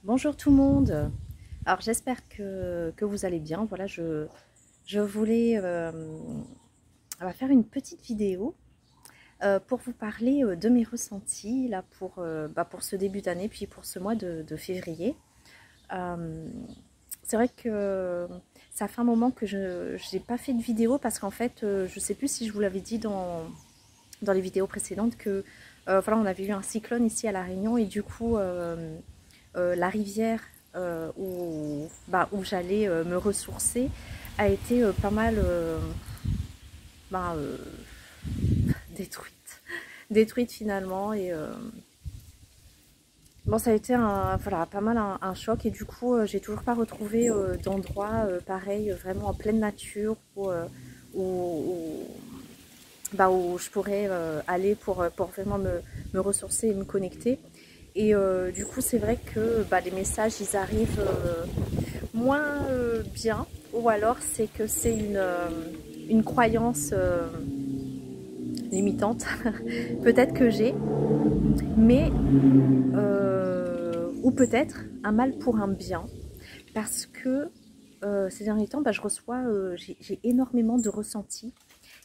Bonjour tout le monde. Alors j'espère que vous allez bien. Voilà, je voulais faire une petite vidéo pour vous parler de mes ressentis là pour ce début d'année, puis pour ce mois de février. Euh, c'est vrai que ça fait un moment que je n'ai pas fait de vidéo parce qu'en fait, je ne sais plus si je vous l'avais dit dans les vidéos précédentes que voilà, on avait eu un cyclone ici à La Réunion et du coup la rivière où j'allais me ressourcer a été pas mal bah, euh, détruite finalement et bon, ça a été voilà, pas mal un choc et du coup j'ai toujours pas retrouvé d'endroit pareil vraiment en pleine nature où, où je pourrais aller pour vraiment me ressourcer et me connecter. Et du coup, c'est vrai que les messages, ils arrivent moins bien. Ou alors, c'est que c'est une croyance limitante. Peut-être que j'ai. Mais, ou peut-être un mal pour un bien. Parce que ces derniers temps, je reçois, j'ai énormément de ressentis.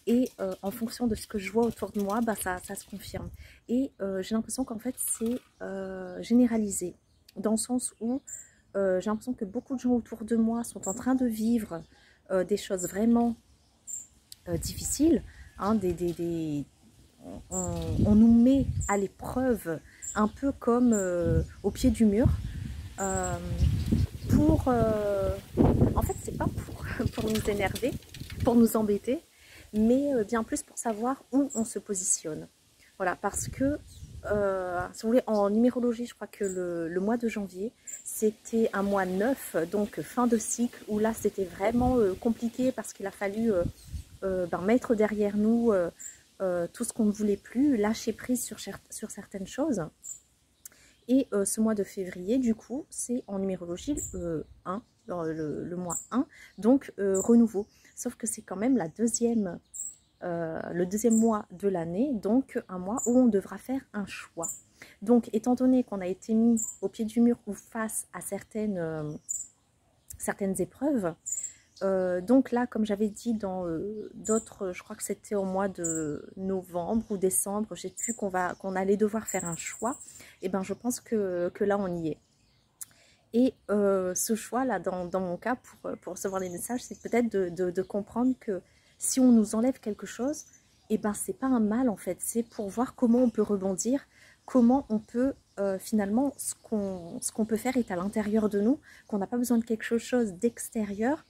Et en fonction de ce que je vois autour de moi, ça se confirme. Et j'ai l'impression qu'en fait, c'est généralisé. Dans le sens où j'ai l'impression que beaucoup de gens autour de moi sont en train de vivre des choses vraiment difficiles. Hein, on nous met à l'épreuve un peu comme au pied du mur. Euh, en fait, c'est pas pour nous énerver, pour nous embêter, mais bien plus pour savoir où on se positionne. Voilà, parce que, si vous voulez, en numérologie, je crois que le mois de janvier, c'était un mois neuf, donc fin de cycle, où là, c'était vraiment compliqué parce qu'il a fallu mettre derrière nous tout ce qu'on ne voulait plus, lâcher prise sur certaines choses. Et ce mois de février, du coup, c'est en numérologie 1, le mois 1, donc renouveau. Sauf que c'est quand même le deuxième mois de l'année, donc un mois où on devra faire un choix. Donc, étant donné qu'on a été mis au pied du mur ou face à certaines épreuves, donc là, comme j'avais dit dans d'autres, je crois que c'était au mois de novembre ou décembre, je ne sais plus qu'on allait devoir faire un choix, et ben je pense que là on y est. Et ce choix-là, dans mon cas, pour recevoir les messages, c'est peut-être de comprendre que si on nous enlève quelque chose, et ben c'est pas un mal en fait, c'est pour voir comment on peut rebondir, comment on peut finalement, ce qu'on peut faire est à l'intérieur de nous, qu'on n'a pas besoin de quelque chose d'extérieur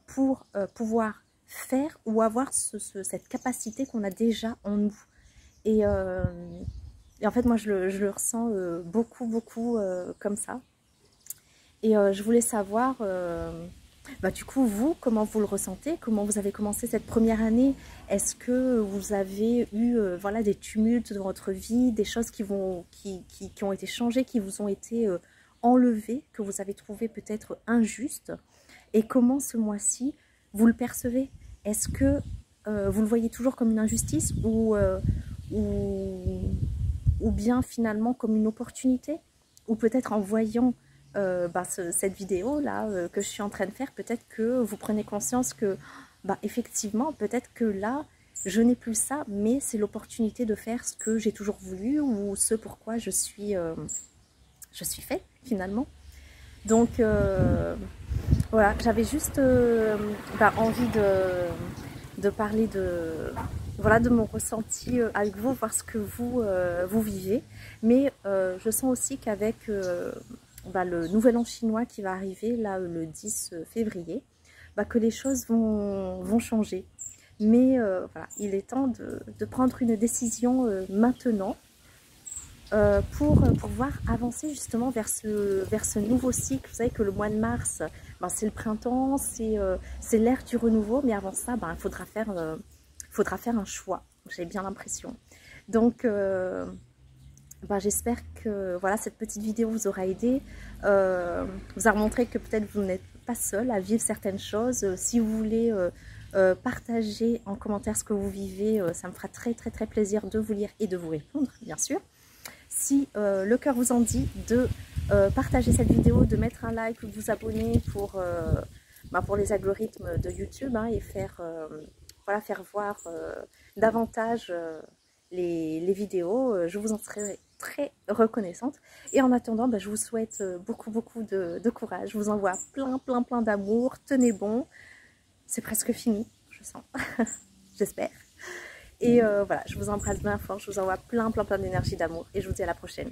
pour pouvoir faire ou avoir cette capacité qu'on a déjà en nous. Et, euh, et en fait, moi, je le ressens beaucoup comme ça. Et je voulais savoir, du coup, vous, comment vous le ressentez? Comment vous avez commencé cette première année? Est-ce que vous avez eu voilà, des tumultes dans votre vie, des choses qui ont été changées, qui vous ont été enlevées, que vous avez trouvé peut-être injustes? Et comment ce mois-ci, vous le percevez? Est-ce que vous le voyez toujours comme une injustice ou, ou bien finalement comme une opportunité? Ou peut-être en voyant cette vidéo là que je suis en train de faire, peut-être que vous prenez conscience que effectivement, peut-être que là, je n'ai plus ça, mais c'est l'opportunité de faire ce que j'ai toujours voulu ou ce pourquoi je suis faite finalement. Donc voilà, j'avais juste envie de parler voilà, de mon ressenti avec vous, voir ce que vous vivez. Mais je sens aussi qu'avec le nouvel an chinois qui va arriver, là, le 10 février, que les choses vont changer. Mais voilà, il est temps de prendre une décision maintenant pour pouvoir avancer justement vers ce nouveau cycle. Vous savez que le mois de mars, c'est le printemps, c'est l'ère du renouveau, mais avant ça, il faudra faire un choix, j'ai bien l'impression. Donc, j'espère que voilà, cette petite vidéo vous aura aidé, vous a montré que peut-être vous n'êtes pas seul à vivre certaines choses. Si vous voulez partager en commentaire ce que vous vivez, ça me fera très plaisir de vous lire et de vous répondre, bien sûr. Si le cœur vous en dit, de partager cette vidéo, de mettre un like ou de vous abonner pour les algorithmes de YouTube, hein, et voilà, faire voir davantage les vidéos. Je vous en serai très reconnaissante. Et en attendant, je vous souhaite beaucoup de courage. Je vous envoie plein d'amour. Tenez bon. C'est presque fini, je sens. J'espère. Et voilà, je vous embrasse bien fort. Je vous envoie plein d'énergie, d'amour. Et je vous dis à la prochaine.